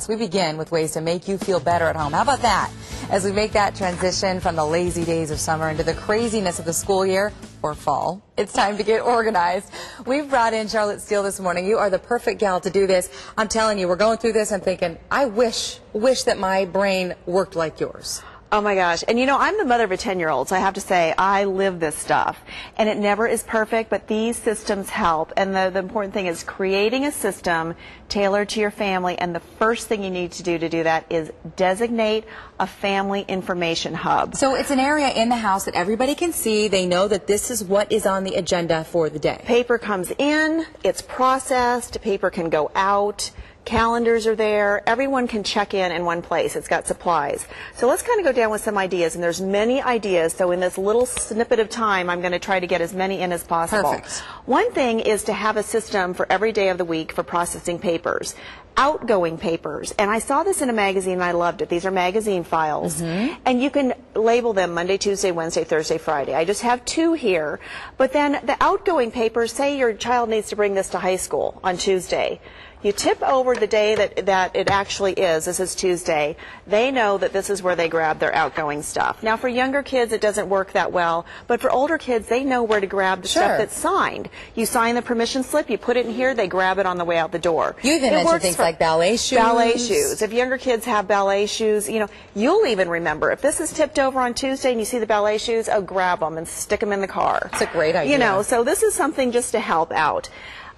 We begin with ways to make you feel better at home. How about that? As we make that transition from the lazy days of summer into the craziness of the school year, or fall, it's time to get organized. We've brought in Charlotte Steill this morning. You are the perfect gal to do this. I'm telling you, we're going through this. I'm thinking, I wish that my brain worked like yours. Oh my gosh. And you know, I'm the mother of a 10-year-old, so I have to say I live this stuff. And it never is perfect, but these systems help. And the important thing is creating a system tailored to your family. And the first thing you need to do that is designate a family information hub. So it's an area in the house that everybody can see. They know that this is what is on the agenda for the day. Paper comes in, it's processed, paper can go out. Calendars are there. Everyone can check in one place. It's got supplies. So let's kind of go down with some ideas, and there's many ideas. So in this little snippet of time, I'm going to try to get as many in as possible. Perfect. One thing is to have a system for every day of the week for processing papers. Outgoing papers. And I saw this in a magazine and I loved it. These are magazine files. And you can label them Monday, Tuesday, Wednesday, Thursday, Friday. I just have 2 here. But then the outgoing papers, say your child needs to bring this to high school on Tuesday. You tip over the day that it actually is. This is Tuesday. They know that this is where they grab their outgoing stuff. Now, for younger kids, it doesn't work that well. But for older kids, they know where to grab the stuff that's signed. You sign the permission slip, you put it in here, they grab it on the way out the door. You even mentioned things like ballet shoes. Ballet shoes. If younger kids have ballet shoes, you know, you'll even remember. If this is tipped over on Tuesday and you see the ballet shoes, oh, grab them and stick them in the car. It's a great idea. You know, so this is something just to help out.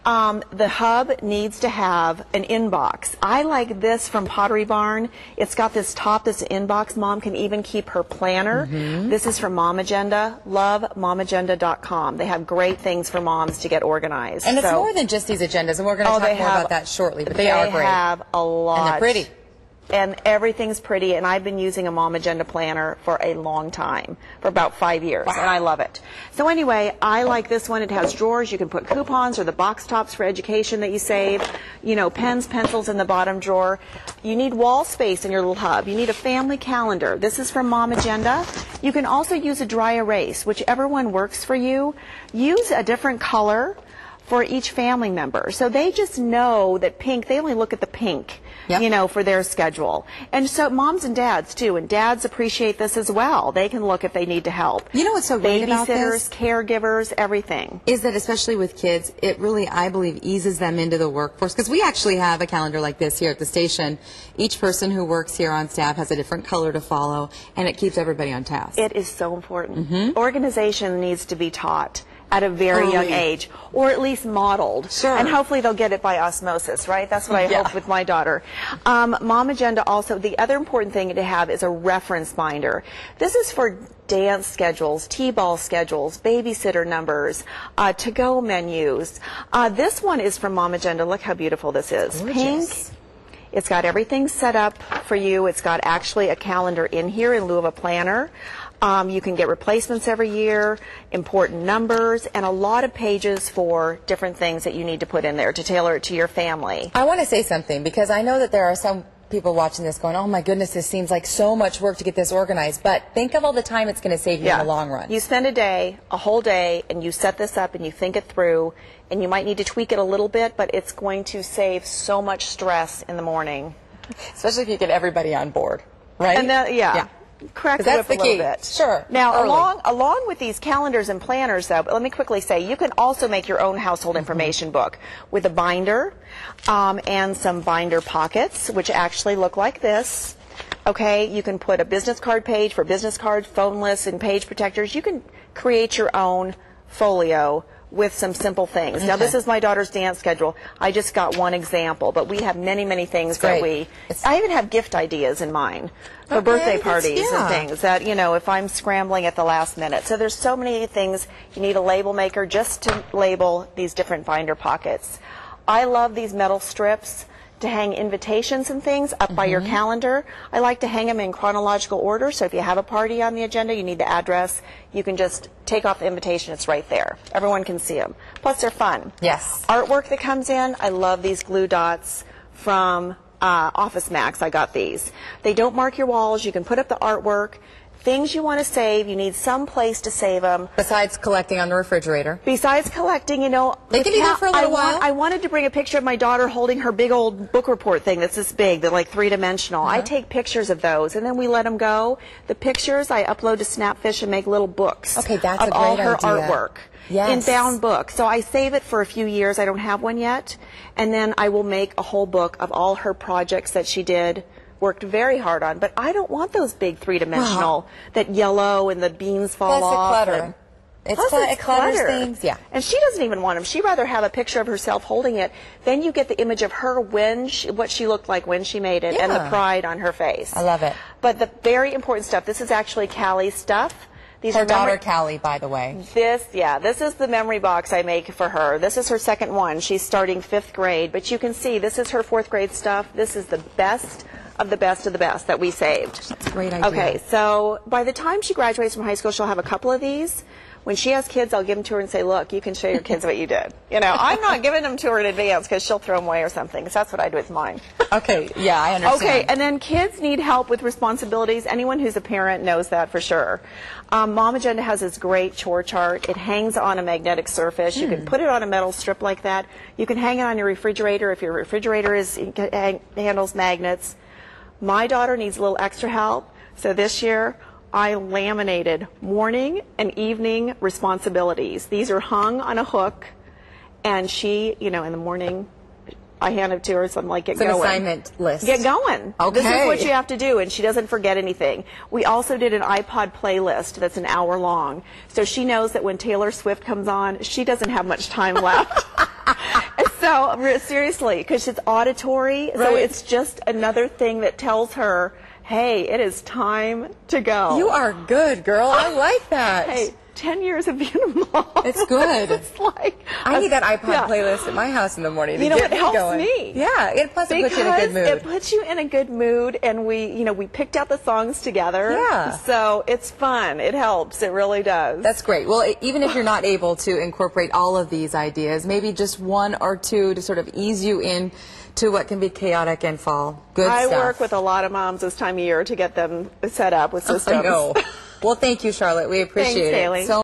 The hub needs to have an inbox. I like this from Pottery Barn. It's got this top, this inbox. Mom can even keep her planner. This is from momAgenda. Love momagenda.com. They have great things for moms to get organized. And it's more than just these agendas, and we're going to talk more about that shortly, but they are great. They have a lot. And they're pretty. And everything's pretty, and I've been using a momAgenda planner for a long time, for about 5 years, and I love it. So anyway, I like this one. It has drawers. You can put coupons or the box tops for education that you save, you know, pens, pencils in the bottom drawer. You need wall space in your little hub. You need a family calendar. This is from momAgenda. You can also use a dry erase, whichever one works for you. Use a different color for each family member. So they just know that pink, they only look at the pink, you know, for their schedule. And so moms and dads too, and dads appreciate this as well. They can look if they need to help. You know what's so great about this? Babysitters, caregivers, everything. Is that especially with kids, it really, I believe, eases them into the workforce. Because we actually have a calendar like this here at the station. Each person who works here on staff has a different color to follow, and it keeps everybody on task. It is so important. Organization needs to be taught at a very young age, or at least modeled. And hopefully they'll get it by osmosis, right? That's what I hope with my daughter. momAgenda also, the other important thing to have is a reference binder. This is for dance schedules, T-ball schedules, babysitter numbers, to-go menus. This one is from momAgenda. Look how beautiful this is. Gorgeous. Pink. It's got everything set up for you. It's got actually a calendar in here in lieu of a planner. You can get replacements every year, important numbers, and a lot of pages for different things that you need to put in there to tailor it to your family. I want to say something, because I know that there are some people watching this going, oh my goodness, this seems like so much work to get this organized. But think of all the time it's going to save you in the long run. You spend a whole day, and you set this up and you think it through, and you might need to tweak it a little bit, but it's going to save so much stress in the morning. Especially if you get everybody on board, right? And that, crack the whip a little bit. Sure. Now, along with these calendars and planners, though, let me quickly say, you can also make your own household information book with a binder and some binder pockets, which actually look like this. Okay, you can put a business card page for business cards, phone lists, and page protectors. You can create your own folio with some simple things. Now, this is my daughter's dance schedule. I just got one example, but we have many, many things that I even have gift ideas in mine for birthday parties and things that, you know, if I'm scrambling at the last minute. So there's so many things. You need a label maker just to label these different binder pockets. I love these metal strips to hang invitations and things up by your calendar. I like to hang them in chronological order, so if you have a party on the agenda, you need the address, you can just take off the invitation, it's right there. Everyone can see them. Plus, they're fun. Yes. Artwork that comes in, I love these glue dots from Office Max. I got these. They don't mark your walls. You can put up the artwork. things you want to save. You need some place to save them. Besides collecting on the refrigerator. Besides collecting, you know, they can be there for a little while. I wanted to bring a picture of my daughter holding her big old book report thing that's this big, that like three-dimensional. I take pictures of those, and then we let them go. The pictures I upload to Snapfish and make little books. Okay, that's of a great all her idea. artwork. Yes. In bound books. So I save it for a few years. I don't have one yet. And then I will make a whole book of all her projects that she did, worked very hard on. But I don't want those big three-dimensional, that yellow and the beans fall off. Plus it It's clutters clutter. things. Yeah. And she doesn't even want them. She'd rather have a picture of herself holding it. Then you get the image of her when what she looked like when she made it, and the pride on her face. I love it. But the very important stuff, this is actually Callie's stuff. These Her are daughter, Callie, by the way. This is the memory box I make for her. This is her second one. She's starting 5th grade, but you can see this is her 4th grade stuff. This is the best of the best of the best that we saved. That's a great idea. Okay, so by the time she graduates from high school, she'll have a couple of these. When she has kids, I'll give them to her and say, look, you can show your kids what you did. You know, I'm not giving them to her in advance because she'll throw them away or something, because that's what I do with mine. Okay, yeah, I understand. Okay, and then kids need help with responsibilities. Anyone who's a parent knows that for sure. momAgenda has this great chore chart. It hangs on a magnetic surface. You can put it on a metal strip like that. You can hang it on your refrigerator if your refrigerator handles magnets. My daughter needs a little extra help, so this year I laminated morning and evening responsibilities. These are hung on a hook, and she, you know, in the morning, I hand it to her, so I'm like, get going. It's an assignment list. Get going. Okay. This is what you have to do, and she doesn't forget anything. We also did an iPod playlist that's an hour long, so she knows that when Taylor Swift comes on, she doesn't have much time left. So, seriously, because it's auditory, so it's just another thing that tells her, hey, it is time to go. You are good, girl. I like that. Hey, 10 years of being a mom. It's good. It's like I need that iPod playlist at my house in the morning to get it helps going. me. Yeah, plus it puts you in a good mood. It puts you in a good mood, and we picked out the songs together. Yeah. So it's fun. It helps. It really does. That's great. Well, even if you're not able to incorporate all of these ideas, maybe just one or two to sort of ease you in to what can be chaotic in fall. Good stuff. I work with a lot of moms this time of year to get them set up with systems. I know. Well, thank you, Charlotte. We appreciate Thanks, it. Haley. So